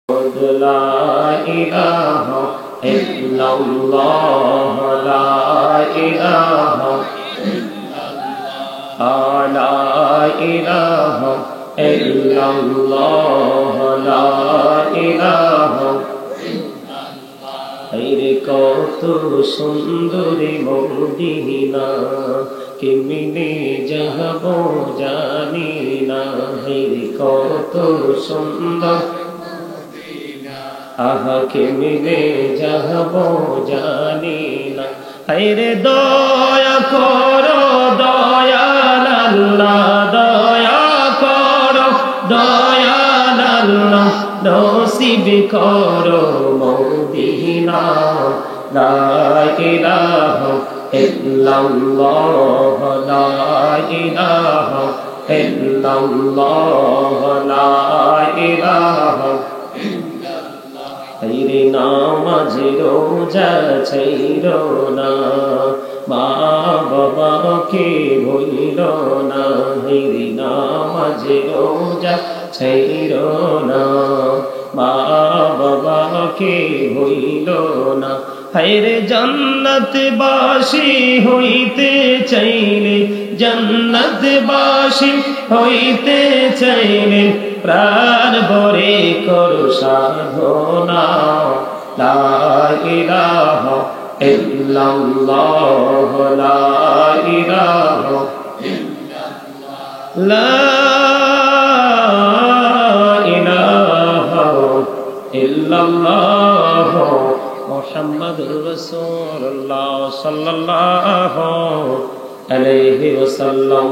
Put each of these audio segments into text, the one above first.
لا إله إلا الله لا إله لا إله إلا الله لا إله আইরে কত সুন্দরী মদিনা কেমনে যাব জানি না আইরে কত সুন্দর আহা কেমনে যাব জানি না আইরে দয়া করো দয়াল আল্লাহ দয়া করো দয়াল আল্লাহ নসিব করো মদিনা লা ইলাহা ইল্লাল্লাহ লা ইলাহা ইল্লাল্লাহ লা ইলাহা আইরে নামাজ রোজা ছাইরো না মা বাবাকে ভুলিল না আইরে নামাজ রোজা ছাইরো না মা বাবাকে ভুলিল না হায়রে জান্নাত বাসী হইতে চাইলে জান্নাত বাসী হইতে চাইলে প্রাণ ভরে করো সাধনা লা ইলাহা ইল্লাল্লাহ লা ইলাহা লা ইলাহা ইল্লাল্লাহ মুহাম্মাদুর রাসূলুল্লাহ সাল্লাল্লাহু আলাইহি ওয়াসাল্লাম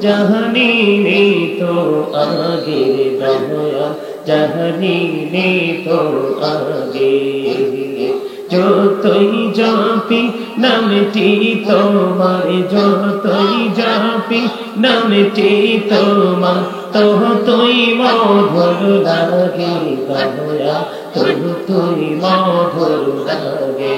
জাহানি তো আগে দয়া জাহানি তো আগে যতই জপি নামটি তোমার যতই জপি নামটি তোমার ততই মধুর লাগে দয়া ততই মধুর লাগে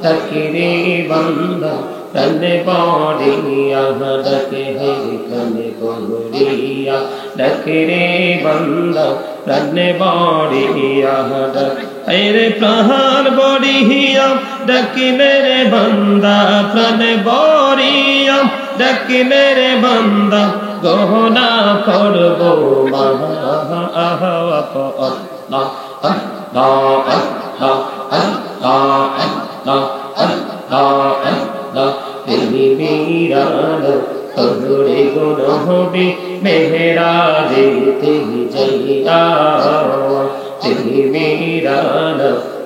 तकरे बंदा तने पौड़िया डके है तने पौड़िया डकरे बंदा तने पौड़िया अरे प्राण बढ़िया डकने रे बंदा प्राण बढ़िया डकने रे बंदा गहना करबो महा आहा तोरे गुण होबे मेहरा देते जइया तेरी मेरा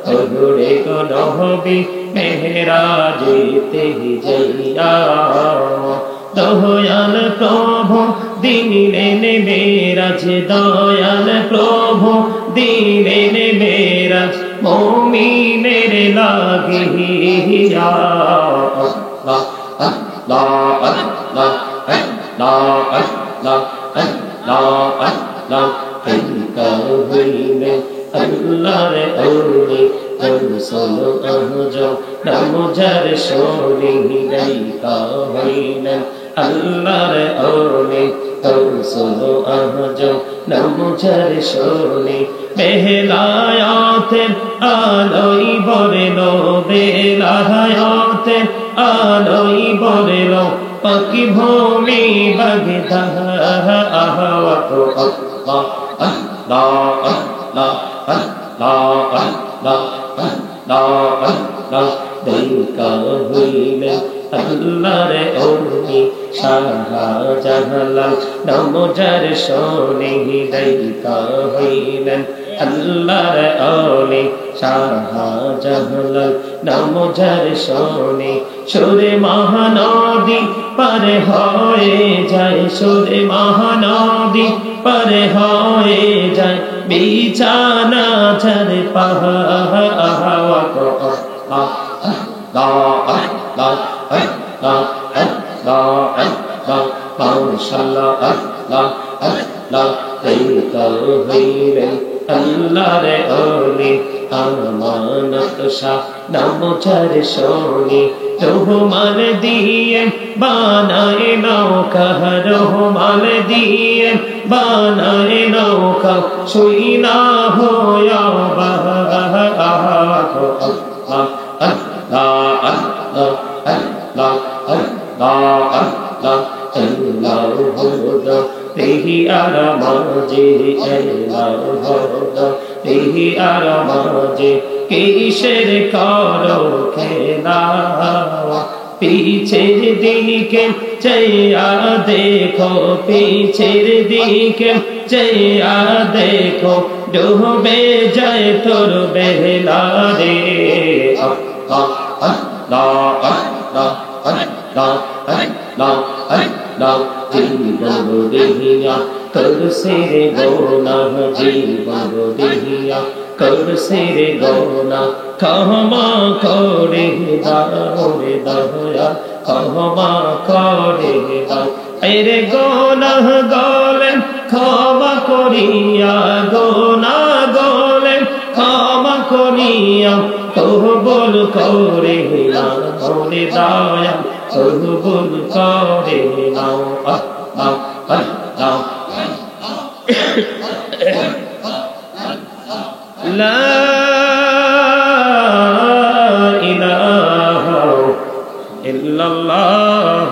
तोरे गुण होबे मेहरा देते जइया दयाल प्रभु दिले ने मेरा जे दयाल प्रभु दिले ने मेरा मोमिनेर লাগিয়া লা লা লা লা লা লা লা তিলকা হইলে আল্লাহর ওলি রসুল আহজ নামজার শোনি লাইকা হইলেন আল্লাহর ওলি রসুল আহজ নামজার শোনি বেলায়াতের আলোই বরেলো বেলায়াতের আলোই বরেলো পাকি ভূমি বাগদা আহওয়াত আল্লাহ আল্লাহ আল্লাহ আল্লাহ আল্লাহ আল্লাহ দেখা হইলে আল্লাহর ওলি শাহজালাল নামজার শোনে দেখা হইলেন আল্লাহর ওলি শাহজালাল নাম যার শোনে সুরে মহানদী পার হয়ে যায়, সুরে মহানদী পার হয়ে যায়, বিছানা যার আল্লাহর ওলি আমানত শাহ নাম যার শোনে রহমান দিয়ে বানায় নৌকা, রহমান দিয়ে বানায় নৌকা, শুই না হয়া তেহি আর মাঝে তেহি আর মাঝে কিসের করো খেলা, পিছের দিকে চেয়া দেখো, পিছের দিকে চেয়া দেখো, ডুবে যায় তোর বেলা রে। জীবন দেহিয়া করছে রে গোনা, জীবন দেহিয়া করছে রে গোনা, ক্ষমা করে দাও রে দয়া, ক্ষমা করে দাও। এরে গোনা গলেন ক্ষমা করিয়া, গোনা গলেন ক্ষমা করিয়া, কবুল করে নাও রে দয়া, কবুল করে নাও। লা ইলাহা ইল্লাল্লাহ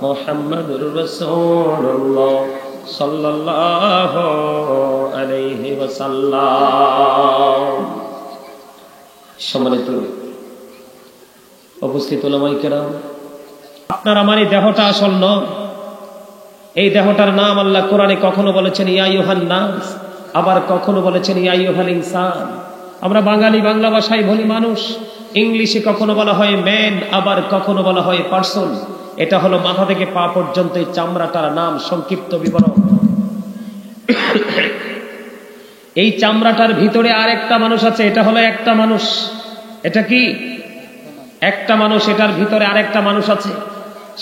মুহাম্মাদুর রাসূলুল্লাহ সাল্লাল্লাহু আলাইহি ওয়াসাল্লাম। সম্মানিত উপস্থিত উলামায়ে কেরাম, আপনার আমার এই দেহটা আসল নয়। এই দেহটার নাম আল্লাহ কোরআনে কখনো বলেছেন ইয়া আইয়ুহান নাস, আবার কখনো বলেছেন ইয়া আইয়ুহাল ইনসান। আমরা বাঙালি বাংলা ভাষায় বলি মানুষ, ইংলিশে কখনো বলা হয় ম্যান, আবার কখনো বলা হয় পারসন। এটা হলো মাথা থেকে পা পর্যন্ত এই চামড়াটার নাম, সংক্ষিপ্ত বিবরণ। এই চামড়াটার ভিতরে আর একটা মানুষ আছে, এটা হলো একটা মানুষ। এটা কি একটা মানুষ, এটার ভিতরে আরেকটা মানুষ আছে।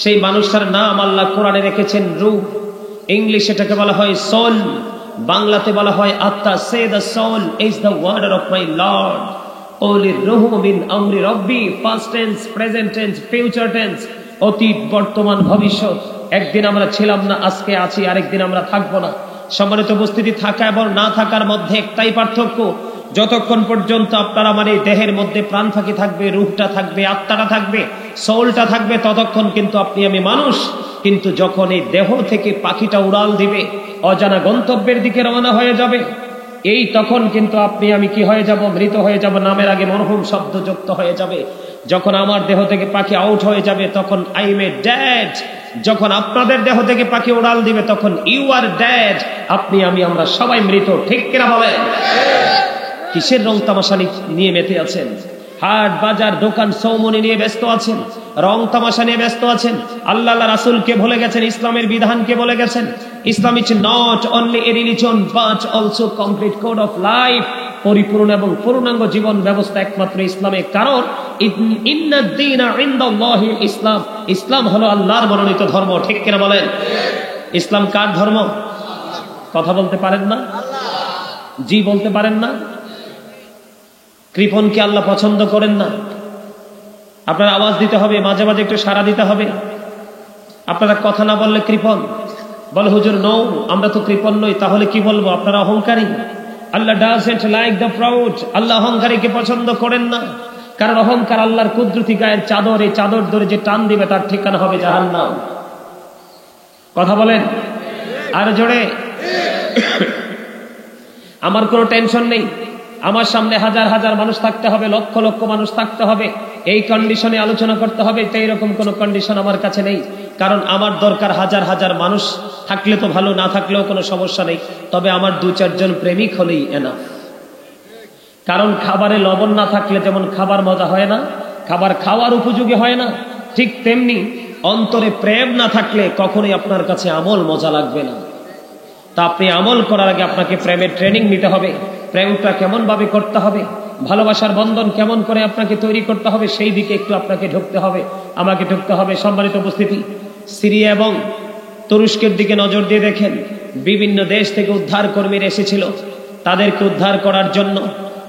সেই মানুষটার নাম আল্লাহ কোরআনে রেখেছেন রূহ। ইংলিশ এটাকে বলা হয় সোল, বাংলাতে বলা হয় আত্মা। সে the soul is the word of my lord, ওলির রূহ মিন আমরি রব্বি। First tense, present tense, future tense, অতীত, বর্তমান, ভবিষ্যৎ। একদিন আমরা ছিলাম না, আজকে আছি, আরেকদিন আমরা থাকবো না। সম্মানিত উপস্থিতি, থাকা এবং না থাকার মধ্যে একটাই পার্থক্য, যতক্ষণ পর্যন্ত আপনার আমার এই দেহের মধ্যে প্রাণ ফাঁকি থাকবে, রূহটা থাকবে, আত্মাটা থাকবে, সোলটা থাকবে, ততক্ষণ কিন্তু আপনি আমি মানুষ। কিন্তু যখন এই দেহ থেকে পাখিটা উড়াল দিবে, অজানা গন্তব্যের দিকে রওনা হয়ে যাবে, এই তখন কিন্তু আপনি আমি কি হয়ে যাব? মৃত হয়ে যাব। নামের আগে মরহুম শব্দ যুক্ত হয়ে যাবে। যখন আমার দেহ থেকে পাখি আউট হয়ে যাবে, তখন আই এম এ ড্যাড। যখন আপনাদের দেহ থেকে পাখি উড়াল দিবে, তখন ইউ আর ড্যাড। আপনি আমি আমরা সবাই মৃত। ঠিক কিনা বলেন? কিসের রং তামাশা নিয়ে মেতে আছেন? হাট বাজার দোকান সৌমনি নিয়ে ব্যস্ত আছেন, রং তামাশা নিয়ে ব্যস্ত আছেন। আল্লাহ রাসূলকে ভুলে গেছেন, ইসলামের বিধানকে ভুলে গেছেন। Islam is not only a religion but also complete code of life. পরিপূর্ণ এবং পূর্ণাঙ্গ জীবন ব্যবস্থা একমাত্র ইসলামে। কারণ ইন্নাদ দীনা ইনদাল্লাহিল ইসলাম, ইসলাম হলো আল্লাহর মনোনীত ধর্ম। ঠিক কিনা বলেন? ইসলাম কার ধর্ম? কথা বলতে পারেন না? জি বলতে পারেন না? কৃপণকে আল্লাহ পছন্দ করেন না। আপনার আওয়াজ দিতে হবে, মাঝে মাঝে একটু সাড়া দিতে হবে। আপনারা কথা না বললে কৃপণ বলে, হুজুর নৌ, আমরা তো কৃপণ নই। তাহলে কি বলবো? আপনারা অহংকারী। আল্লাহ ডাজন্ট লাইক দ্য প্রাউড। আল্লাহ অহংকারীকে পছন্দ করেন না। কারণ অহংকার আল্লাহর কুদরতি গায়ের চাদর, এই চাদর ধরে যে টান দিবে তার ঠিকানা হবে জাহান্নাম। কথা বলেন আর জোরে। আমার কোনো টেনশন নেই, আমার সামনে হাজার হাজার মানুষ থাকতে হবে, লক্ষ লক্ষ মানুষ থাকতে হবে, এই কন্ডিশনে আলোচনা করতে হবে, তো এইরকম কোনো কন্ডিশন আমার কাছে নেই। কারণ আমার দরকার হাজার হাজার মানুষ থাকলে তো ভালো, না থাকলেও কোনো সমস্যা নেই। তবে আমার 2-4 জন প্রেমিক হলেই এনাফ। কারণ খাবারে লবণ না থাকলে যেমন খাবার মজা হয় না, খাবার খাওয়ার উপযোগী হয় না, ঠিক তেমনি অন্তরে প্রেম না থাকলে কখনোই আপনার কাছে আমল মজা লাগবে না। তা আপনি আমল করার আগে আপনাকে প্রেমের ট্রেনিং নিতে হবে। প্রেমটা কেমন ভাবে করতে হবে, ভালোবাসার বন্ধন কেমন করে আপনাকে তৈরি করতে হবে, সেই দিকে একটু আপনাকে ঢুকতে হবে, আমাকে ঢুকতে হবে। সম্মানিত উপস্থিতি, সিরিয়া এবং তুরস্কের দিকে নজর দিয়ে দেখেন, বিভিন্ন দেশ থেকে উদ্ধার কর্মীরা এসেছিল তাদেরকে উদ্ধার করার জন্য,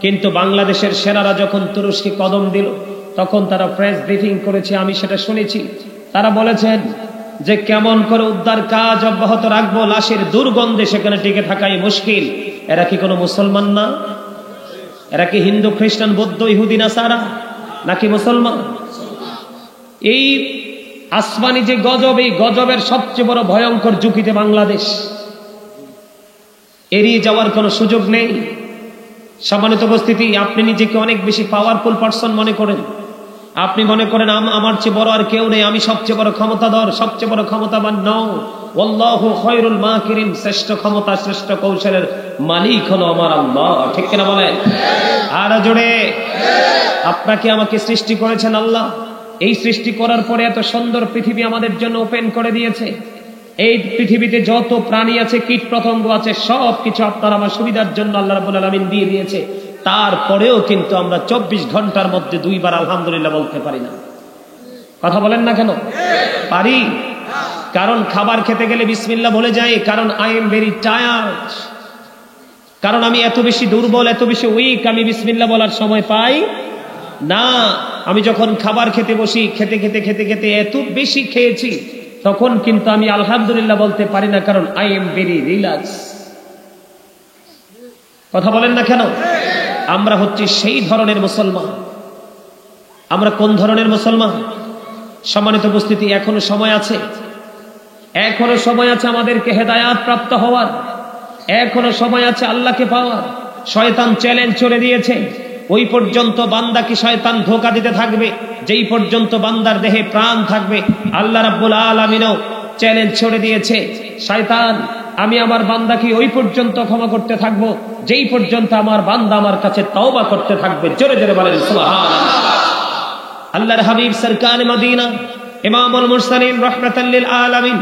কিন্তু বাংলাদেশের সেনারা যখন তুরস্কে কদম দিল তখন তারা প্রেস ব্রিফিং করেছে, আমি সেটা শুনেছি। তারা বলেছেন যে কেমন করে উদ্ধার কাজ অব্যাহত রাখবো, লাশের দুর্গন্ধে সেখানে টিকে থাকাই মুশকিল। এরা কি কোনো মুসলমান না? এরা কি হিন্দু, খ্রিস্টান, বৌদ্ধ, ইহুদি, নাসারা নাকি মুসলমান? এই আসমানি যে গজব, এই গজবের সবচেয়ে বড় ভয়ঙ্কর ঝুঁকিতে বাংলাদেশ, এড়িয়ে যাওয়ার কোনো সুযোগ নেই। সম্মানিত উপস্থিতি, আপনি নিজেকে অনেক বেশি পাওয়ারফুল পারসন মনে করেন, আপনি মনে করেন আমার চেয়ে বড় আর কেউ নেই, আমি সবচেয়ে বড় ক্ষমতাধর, সবচেয়ে বড় ক্ষমতাবান। নও, আল্লাহু খায়রুল মাকিরিন, শ্রেষ্ঠ ক্ষমতা, শ্রেষ্ঠ কৌশলের মালিক হলো আমার আল্লাহ। ঠিক কিনা বলেন? আর জোরে। আপনাকে আমাকে সৃষ্টি করেছেন আল্লাহ। এই সৃষ্টি করার পরে এত সুন্দর পৃথিবী আমাদের জন্য ওপেন করে দিয়েছে। এই পৃথিবীতে যত প্রাণী আছে, কীট পতঙ্গ আছে, সব কিছু আপনার আমার সুবিধার জন্য আল্লাহ রাব্বুল আলামিন দিয়ে দিয়েছে। তারপরেও কিন্তু আমরা 24 ঘন্টার মধ্যে 2 বার আলহামদুলিল্লাহ বলতে পারি না। কথা বলেন না কেন? পারি। কারণ খাবার খেতে গেলে বিসমিল্লাহ বলে যাই, কারণ আই এম ভেরি টায়ার্ড, কারণ আমি এত বেশি দুর্বল, এত বেশি উইক, আমি বিসমিল্লাহ বলার সময় পাই না। আমি যখন খাবার খেতে বসি, খেতে খেতে খেতে খেতে এত বেশি খেয়েছি, তখন কিন্তু আমি আলহামদুলিল্লাহ বলতে পারি না, কারণ আই এম ভেরি রিল্যাক্স। কথা বলেন না কেন? আমরা হচ্ছি সেই ধরনের মুসলমান। আমরা কোন ধরনের মুসলমান? সম্মানিত উপস্থিতি, এখনো সময় আছে, এখনো সময় আছে আমাদেরকে হেদায়াত প্রাপ্ত হওয়ার, এখনো সময় আছে আল্লাহকে পাওয়ার। শয়তান চ্যালেঞ্জ ছড়ে দিয়েছে, ওই পর্যন্ত বান্দাকে শয়তান ধোঁকা দিতে থাকবে যেই পর্যন্ত বান্দার দেহে প্রাণ থাকবে। আল্লাহ রাব্বুল আলামিনও চ্যালেঞ্জ ছড়ে দিয়েছে, শয়তান আমি আমার বান্দাকে ওই পর্যন্ত ক্ষমা করতে থাকবো যেই পর্যন্ত আমার বান্দা আমার কাছে তওবা করতে থাকবে। জোরে জোরে বলেন সুবহানাল্লাহ। আল্লাহর হাবিব সরকার মদিনা, ইমামুল মুরসালিন, রাহমাতাল লিল আলামিন,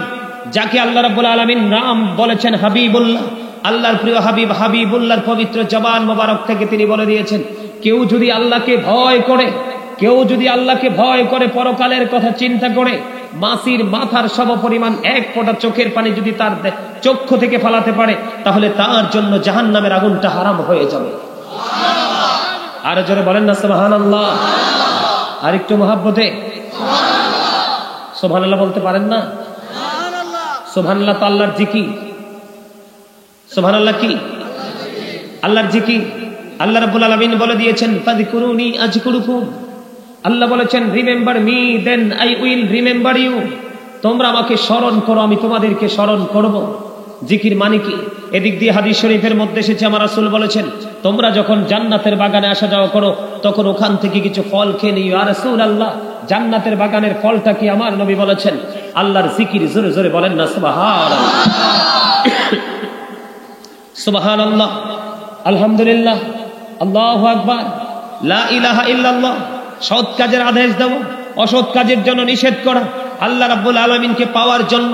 যাকে আল্লাহ রাব্বুল আলামিন নাম বলেছেন হাবিবুল্লাহ, আল্লাহর প্রিয় হাবিব, হাবিবুল্লাহর পবিত্র জবান মোবারক থেকে তিনি বলে দিয়েছেন, কেউ যদি আল্লাহকে ভয় করে, কেউ যদি আল্লাহকে ভয় করে, পরকালের কথা চিন্তা করে, মাছির মাথার সমপরিমাণ এক ফোঁটা চোখের পানি যদি তার চক্ষু থেকে ফালাতে পারে, তাহলে তার জন্য জাহান্নামের আগুনটা হারাম হয়ে যাবে। আর জোরে বলেন না সুবহানাল্লাহ। আর একটু মহাব্বতে সুবহানাল্লাহ বলতে পারেন না? সুবহানাল্লাহ তো আল্লাহর জিকির। সুবহানাল্লাহ কি? আল্লাহর জিকির। আল্লাহ রাব্বুল আলামিন বলে দিয়েছেন, ফাযকুরুনি আযকুরুকুম। আল্লাহ বলেছেন, remember me then I will remember you. তোমরা আমাকে স্মরণ করো, আমি তোমাদেরকে স্মরণ করব। জিকির মানে কি? এদিক দিয়ে হাদিস শরীফের মধ্যে এসেছে, আমার রাসূল বলেছেন, তোমরা যখন জান্নাতের বাগানে আসা যাওয়া করো তখন ওখান থেকে কিছু ফল খেয়ে নিও। ইয়া রাসূলুল্লাহ, জান্নাতের বাগানের ফলটা কি? আমার নবী বলেছেন, আল্লাহর জিকির। জোরে জোরে বলেন না সুবহানাল্লাহ। সুবহানাল্লাহ, আলহামদুলিল্লাহ, আল্লাহু আকবার, লা ইলাহা ইল্লাল্লাহ। সৎ কাজের আদেশ দেওয়া, অসৎ কাজের জন্য নিষেধ করা, আল্লাহ রাব্বুল আলামিনকে পাওয়ার জন্য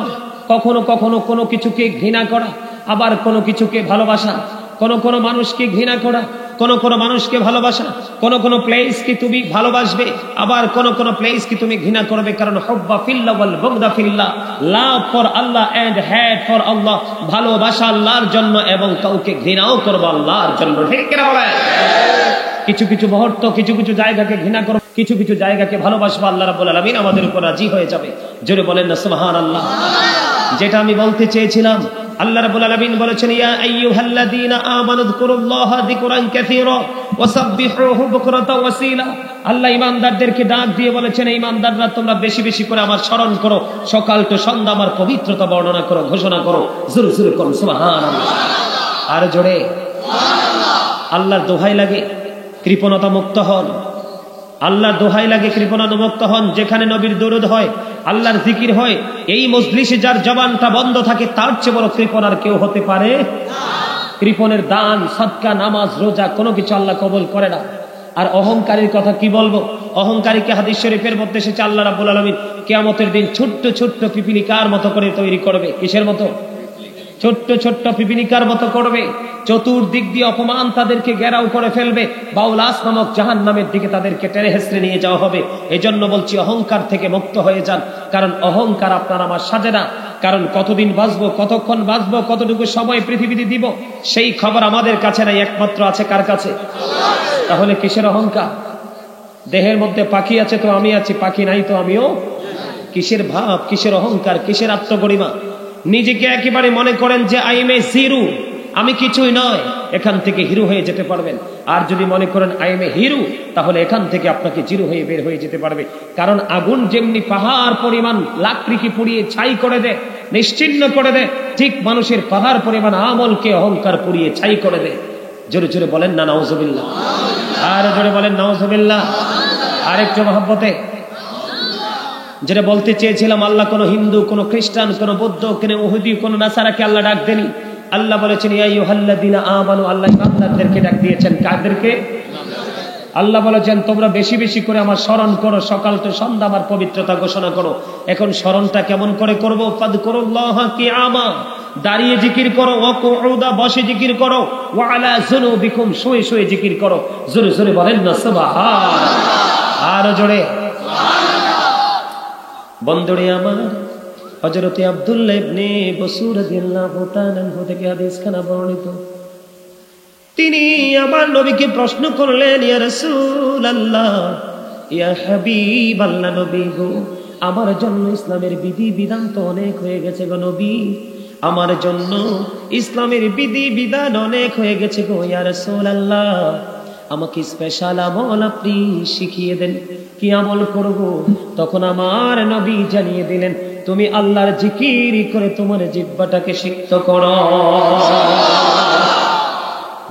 কখনো কখনো কোনো কিছুকে ঘৃণা করা, আবার কোনো কিছুকে ভালোবাসা, কোনো মানুষকে ঘৃণা করা, কোনো মানুষকে ভালোবাসা, কোনো প্লেসকে তুমি ভালোবাসবে, আবার কোনো প্লেসকে তুমি ঘৃণা করবে। কারণ হুব্বা ফিল্লাহ ওয়াল বুগদা ফিল্লাহ, love for Allah and hate for Allah. ভালোবাসা আল্লাহর জন্য এবং কাউকে ঘৃণাও করবে আল্লাহর জন্য। ঠিক কিনা বলেন? কিছু কিছু মুহূর্ত, কিছু কিছু জায়গাকে ঘৃণা করো, কিছু কিছু জায়গাকে ভালোবাসবো। আল্লাহ রাব্বুল আলামিন আমাদের উপর রাজি হয়ে যাবে। জোরে বলেন না সুবহানাল্লাহ। যেটা আমি বলতে চেয়েছিলাম, আল্লাহ রাব্বুল আলামিন বলেছেন, ইয়া আইয়ুহাল্লাযীনা আমানু যিকুরুল্লাহা যিকরান কাসীরা ওয়াসাব্বিহুহু বুকরাতাও ওয়াসীলা। আল্লাহ ঈমানদারদেরকে ডাক দিয়ে বলেছেন, ঈমানদাররা তোমরা বেশি বেশি করে আমার স্মরণ করো, সকাল তো সন্ধ্যা আমার পবিত্রতা বর্ণনা করো, ঘোষণা করো। জোরে জোরে করো সুবহানাল্লাহ। আর জোরে সুবহানাল্লাহ। আল্লাহর দোহাই লাগে কৃপণতা মুক্ত হন। আল্লাহর দোহাই লাগে কৃপণতা মুক্ত হন। যেখানে নবীর দরুদ হয়, আল্লাহর জিকির হয়, এই মজলিসে যার জবানটা বন্ধ থাকে তার চেয়ে বড় কৃপণ আর কেউ হতে পারে না। কৃপণের দান, সাদকা, নামাজ, রোজা কোনো কিছু আল্লাহ কবুল করে না। আর অহংকারীর কথা কি বলবো? অহংকারীকে হাদিস শরীফের মধ্যে এসেছে আল্লাহ রাব্বুল আলামিন কিয়ামতের দিন ছোট্ট ছোট্ট পিপিলিকার মতো করে তৈরি করবে। কিসের মতো? ছোট্ট ছোট্ট পিপিলিকার মতো করবে। চতুর্দিক দিয়ে অপমান তাদেরকে ঘেরাও করে ফেলবে। বাউলাস নামক জাহান্নামের দিকে তাদেরকে টেনে হেসড়ে নিয়ে যাওয়া হবে। এজন্য বলছি অহংকার থেকে মুক্ত হয়ে যান, কারণ অহংকার আপনার আমার সাজে না। কারণ কতদিন বাঁচবো, কতক্ষণ বাঁচবো, কতটুকু সময় পৃথিবীতে দিব, সেই খবর আমাদের কাছে নাই, একমাত্র আছে কার কাছে? তাহলে কিসের অহংকার? দেহের মধ্যে পাখি আছে তো আমি আছি, পাখি নাই তো আমিও। কিসের ভাব, কিসের অহংকার, কিসের আত্মগরিমা? নিজেকে একেবারে মনে করেন যে আই এম এ জিরো, আমি কিছুই নয়, এখান থেকে হিরো হয়ে যেতে পারবেন। আর যদি মনে করেন আই এম এ হিরো, তাহলে এখান থেকে আপনাকে জিরো হয়ে বের হয়ে যেতে পারবে। কারণ আগুন যেমনি পাহাড় পরিমাণ লাকড়িকে পুড়িয়ে ছাই করে দেয়, নিশ্চিহ্ন করে দেয়, ঠিক মানুষের পাহাড় পরিমাণ আমলকে অহংকার পুড়িয়ে ছাই করে দেয়। জোরে জোরে বলেন না নাউজুবিল্লাহ, আর জোরে বলেন নাউজুবিল্লাহ। আরেকটু মহব্বতে যেটা বলতে চেয়েছিলাম, আল্লাহ কোন হিন্দু, কোন খ্রিস্টান, কোন বৌদ্ধ, কোন ইহুদি, কোন নাসারাকে আল্লাহ ডাক দেনি। আল্লাহ বলেছেন ইয়া আইয়ুহাল্লাযীনা আমানু, আল্লাহ ইমানদারদেরকে ডাক দিয়েছেন। কাদেরকে? আল্লাহ বলেছেন তোমরা বেশি বেশি করে আমার স্মরণ করো, সকাল তো সন্ধ্যা আমার পবিত্রতা ঘোষণা করো। এখন স্মরণটা কেমন করে করবো? ফাযকুরুল্লাহ কিয়ামা, দাঁড়িয়ে জিকির করো, ওয়া কুউদা, বসে জিকির করো, ওয়া আলা যুনুবিকুম, শুয়ে শুয়ে জিকির করো। জোরে জোরে বলেন না সুবহানাল্লাহ, আর জোরে বন্ধুরে আমার। হযরতে আব্দুল্লাহ ইবনে বসুর রাদিয়াল্লাহু তাআলা আনহু থেকে হাদিসখানা বর্ণিত। তিনি আমার নবীকে প্রশ্ন করলেন, ইয়া রাসূলুল্লাহ, ইয়া হাবিবাল্লাহ, নবী গো, আমার জন্য ইসলামের বিধি বিধান তো অনেক হয়ে গেছে গো নবী, আমার জন্য ইসলামের বিধি বিধান অনেক হয়ে গেছে গো ইয়া রাসূলুল্লাহ, আমাকে স্পেশাল আমল আপনি শিখিয়ে দেন, কি আমল করব? তখন আমার নবী জানিয়ে দিলেন, তুমি আল্লাহর জিকির করে তোমার জিহ্বাটাকে সিক্ত করো।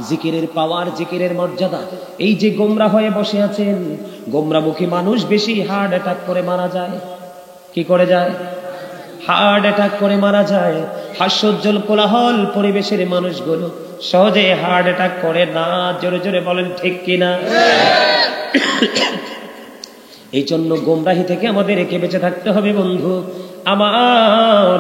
জিকিরের পাওয়ার, জিকিরের মর্যাদা। এই যে গোমরা হয়ে বসে আছেন, গোমরামুখী মানুষ বেশি হার্ট অ্যাটাক করে মারা যায়। কি করে যায়? হার্ট অ্যাটাক করে মারা যায়। হাস্যোজ্জ্বল কোলাহল পরিবেশের মানুষগুলো সহজে হার্ট অ্যাটাক করে না। জোরে জোরে বলেন ঠিক কিনা? এই জন্য গোমরাহি থেকে আমাদেরকে বেঁচে থাকতে হবে বন্ধু আমার।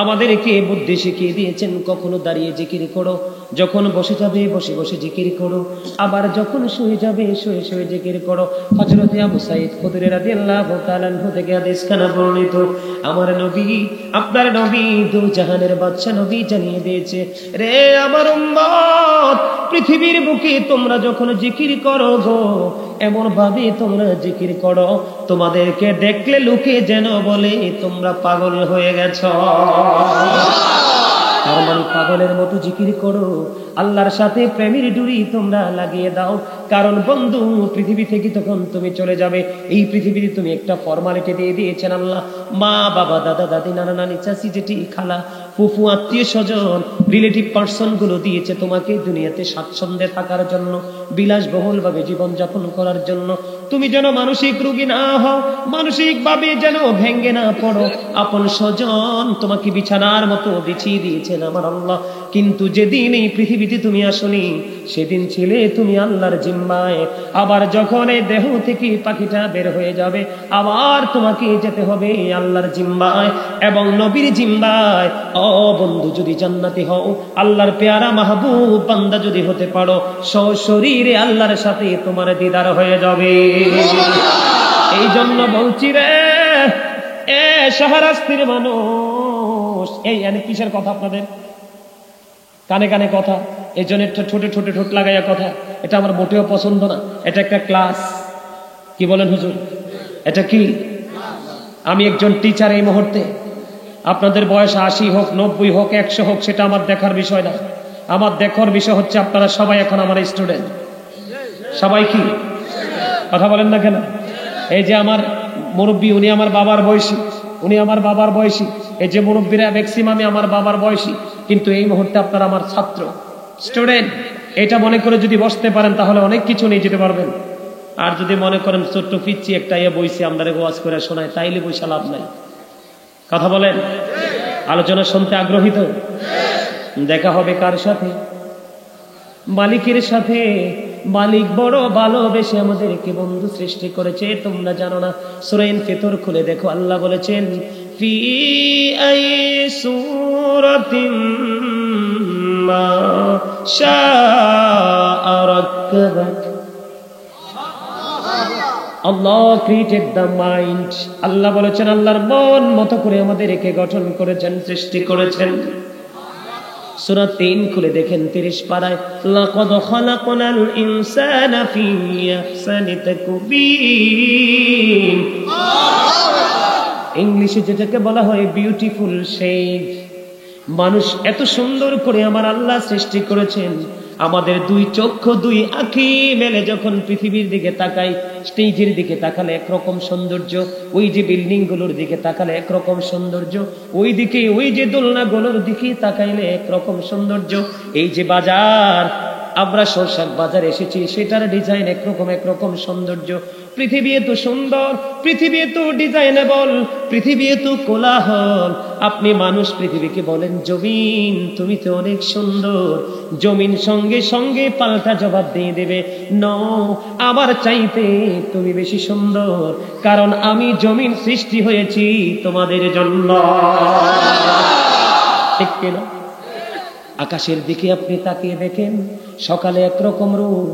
আমাদেরকে বুদ্ধি শিখিয়ে দিয়েছেন, কখনো দাঁড়িয়ে জিকির করো, যখন বসে যাবে বসে বসে জিকির করো, আবার যখন শুয়ে যাবে শুয়ে শুয়ে জিকির করো। হযরতে আবু সাঈদ খুদরি রাদিয়াল্লাহু তাআলা আনহু থেকে হাদিসখানা বর্ণিত। আমার নবী, আপনার নবী, দু জাহানের বাদশা নবী জানিয়ে দিয়েছে, রে আমার উম্মত, পৃথিবীর বুকে তোমরা যখন জিকির করো গো, এমন ভাবে তোমরা জিকির করো, তোমাদেরকে দেখলে লোকে যেন বলে তোমরা পাগল হয়ে গেছো। তার মানে পাগলের মতো জিকির করো, আল্লাহর সাথে প্রেমের ডুরি তোমরা লাগিয়ে দাও। কারণ বন্ধু, পৃথিবী থেকে তখন তুমি চলে যাবে, এই পৃথিবীতে তুমি একটা ফরমালিটি দিয়ে দিয়েছেন আল্লাহ। মা বাবা, দাদা দাদি, নানা নানি, চাচি জেঠি, খালা, ফুফু, আত্মীয় স্বজন, রিলেটিভ পার্সন গুলো দিয়েছে তোমাকে দুনিয়াতে স্বাচ্ছন্দ্যে থাকার জন্য, বিলাসবহুল ভাবে জীবন যাপন করার জন্য। তুমি যেন মানসিক রোগী না হও, মানসিক ভাবে যেন ভেঙ্গে না পড়ো। আপন স্বজন তোমাকে বিছানার মতো বিছিয়ে দিয়েছেন আমার আল্লাহ। কিন্তু যেদিন এই পৃথিবীতে তুমি আসনি, সেদিন ছিলে তুমি আল্লাহর জিম্মায়। আবার যখন এই দেহ থেকে পাখিটা বের হয়ে যাবে, আবার তোমাকে যেতে হবে আল্লাহর জিম্মায় এবং নবীর জিম্মায়। ও বন্ধু, যদি জান্নাতি হও, আল্লাহর পেয়ারা মাহবুব বান্দা যদি হতে পারো, সশরীরে আল্লাহর সাথে তোমার দিদার হয়ে যাবে। এই জন্য বলছি রে এ শাহরাস্তির মানুষ, এই কিসের কথা আপনাদের কানে কানে কথা, এই জন্য ঠোঁটে ঠোঁটে ঠোঁট লাগাইয়া কথা, এটা আমার মোটেও পছন্দ না। এটা একটা ক্লাস। কি বলেন হুজুর? এটা কি? আমি একজন টিচার এই মুহূর্তে। আপনাদের বয়স 80 হোক, 90 হোক, 100 হোক, সেটা আমার দেখার বিষয় না। আমার দেখার বিষয় হচ্ছে আপনারা সবাই এখন আমার স্টুডেন্ট। সবাই কি কথা বলেন না কেন? এই যে আমার মুরব্বী, উনি আমার বাবার বয়সী, উনি আমার বাবার বয়সী। এই যে মুরব্বীরা ম্যাক্সিমামই আমার বাবার বয়সী, কিন্তু এই মুহূর্তে আপনারা আমার ছাত্র, স্টুডেন্ট। এটা মনে করে যদি বসতে পারেন তাহলে অনেক কিছু নিয়ে যেতে পারবেন। আর যদি মনে করেন ছোট্ট পিচ্ছি একটা বইছি আমরা ওয়াজ করে শোনায়, তাইলে বইসা লাভ নাই। কথা বলেন? আলোচনা শুনতে আগ্রহী তো? দেখা হবে কার সাথে? মালিকের সাথে মালিক বড় ভালোবেসে আমাদেরকে বন্ধু সৃষ্টি করেছে, তোমরা জানো না? সূরা ফিতর খুলে দেখো, আল্লাহ বলেছেন ফি আই সূরাতিন মা শাআ রাক্কাবাক। Allah created the mind. আল্লাহ বলেছেন আল্লাহর মন মতো করে আমাদেরকে গঠন করেছেন, সৃষ্টি করেছেন। সূরা ৩ খুলে দেখেন ৩০ পারায়, লাকাদ খালাকনাল ইনসানা ফি আহসানি তাকবীর। ইংলিশে যেটাকে বলা হয় বিউটিফুল শেপ। মানুষ এত সুন্দর করে আমার আল্লাহ সৃষ্টি করেছেন। আমাদের দুই চক্ষু দুই আঁখি মেলে যখন পৃথিবীর দিকে তাকাই, স্টেজের দিকে তাকালে একরকম সৌন্দর্য, ওই যে বিল্ডিং গুলোর দিকে তাকালে একরকম সৌন্দর্য, ওই দিকে ওই যে দোলনাগুলোর দিকে তাকাইলে একরকম সৌন্দর্য। এই যে বাজার, আমরা সরষাক বাজার এসেছি, সেটার ডিজাইন একরকম সৌন্দর্য। পৃথিবী এত সুন্দর, পৃথিবী এত ডিজাইনেবল, পৃথিবী এত কোলাহল। আপনি মানুষ পৃথিবীকে বলেন জমিন তুমি তো অনেক সুন্দর, জমিন সঙ্গে সঙ্গে পাল্টা জবাব দিয়ে দেবে, নো, আমার চাইতে তুমি বেশি সুন্দর, কারণ আমি জমিন সৃষ্টি হয়েছি তোমাদের জন্য। ঠিক কিনা? আকাশের দিকে আপনি তাকিয়ে দেখেন, সকালে একরকম রূপ,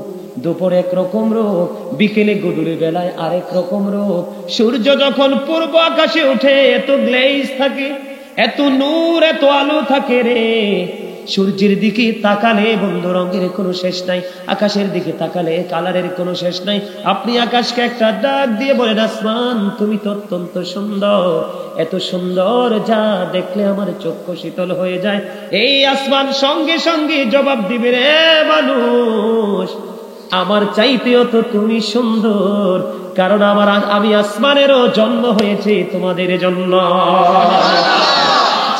দুপুরে একরকম রূপ, বিকেলে গধূলি বেলায় আরেক রকম রূপ। সূর্য যখন পূর্ব আকাশে ওঠে এত গ্লেজ থাকে, এত নূর, এত আলো থাকে রে। সূর্যের দিকে তাকালে বন্ধু রঙের কোনো শেষ নাই, আকাশের দিকে তাকালে কালারের কোনো শেষ নাই। আপনি আকাশকে একটা ডাক দিয়ে বলেন, আসমান তুমি তো অত্যন্ত সুন্দর, এত সুন্দর যা দেখলে আমার চক্ষু শীতল হয়ে যায়। এই আসমান সঙ্গে সঙ্গে জবাব দিবে, রে মানুষ আমার চাইতেও তো তুমি সুন্দর, কারণ আমি আসমানেরও জন্ম হয়েছে তোমাদের জন্য।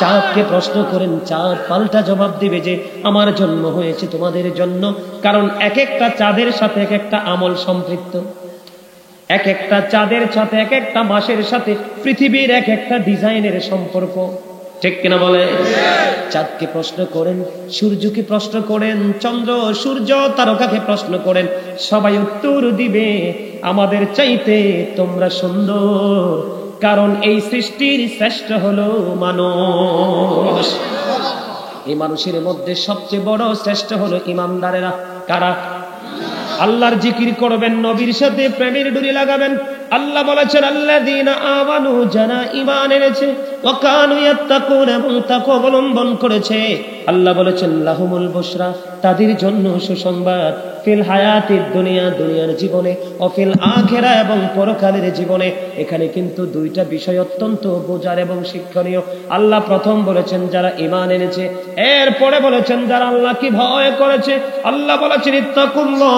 চাঁদকে প্রশ্ন করেন, চাঁদ পাল্টা জবাব দিবে যে আমার জন্ম হয়েছে তোমাদের জন্য, কারণ এক একটা চাঁদের সাথে এক একটা আমল সম্পৃক্ত, এক একটা চাঁদের সাথে এক একটা মাসের সাথে পৃথিবীর এক একটা ডিজাইনের সম্পর্ক। ঠিক কিনা বলে? চাঁদকে প্রশ্ন করেন, সূর্যকে প্রশ্ন করেন, চন্দ্র সূর্য তারকাকে প্রশ্ন করেন, সবাই উত্তর দিবে আমাদের চাইতে তোমরা সুন্দর, কারণ এই সৃষ্টির শ্রেষ্ঠ হলো মানুষ। এই মানুষের মধ্যে সবচেয়ে বড় শ্রেষ্ঠ হলো ইমানদারেরা। কারা? আল্লাহর জিকির করবেন, নবীর সাথে প্রেমের ডুরি লাগাবেন। আল্লাহ বলেছেন আল্লাযীনা আমানু, যারা ঈমান এনেছে, ওয়া কানু ইয়াত্তাকুন, এবং তাকওয়া অবলম্বন করেছে। আল্লাহ বলেছেন লাহুমুল বুশরা, তাদের জন্য সুসংবাদ, ফিল হায়াতিদ দুনিয়া, দুনিয়ার জীবনে, ও ফিল আখিরা, এবং পরকালের জীবনে। এখানে কিন্তু দুইটা বিষয় অত্যন্ত বোঝার এবং শিক্ষণীয়। আল্লাহ প্রথম বলেছেন যারা ঈমান এনেছে, এরপরে বলেছেন যারা আল্লাহকে ভয় করেছে। আল্লাহ বলেছেন ইত্তাকুল্লাহ,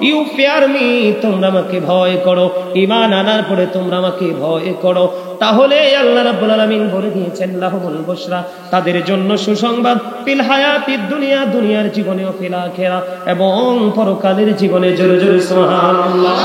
ইউ ফিয়ার মি, তোমরা আমাকে ভয় করো। ঈমান আনার পরে তোমরা আমাকে ভয় করো। তাহলে আল্লাহ রাব্বুল আলামিন বলে দিয়েছেন লাহুমুল বুশরা, তাদের জন্য সুসংবাদ, ফিল হায়াতিদ দুনিয়া, দুনিয়ার জীবনে, ও ফিল আখিরা, এবং পরকালের জীবনে। জোরে জোরে সুবহানাল্লাহ।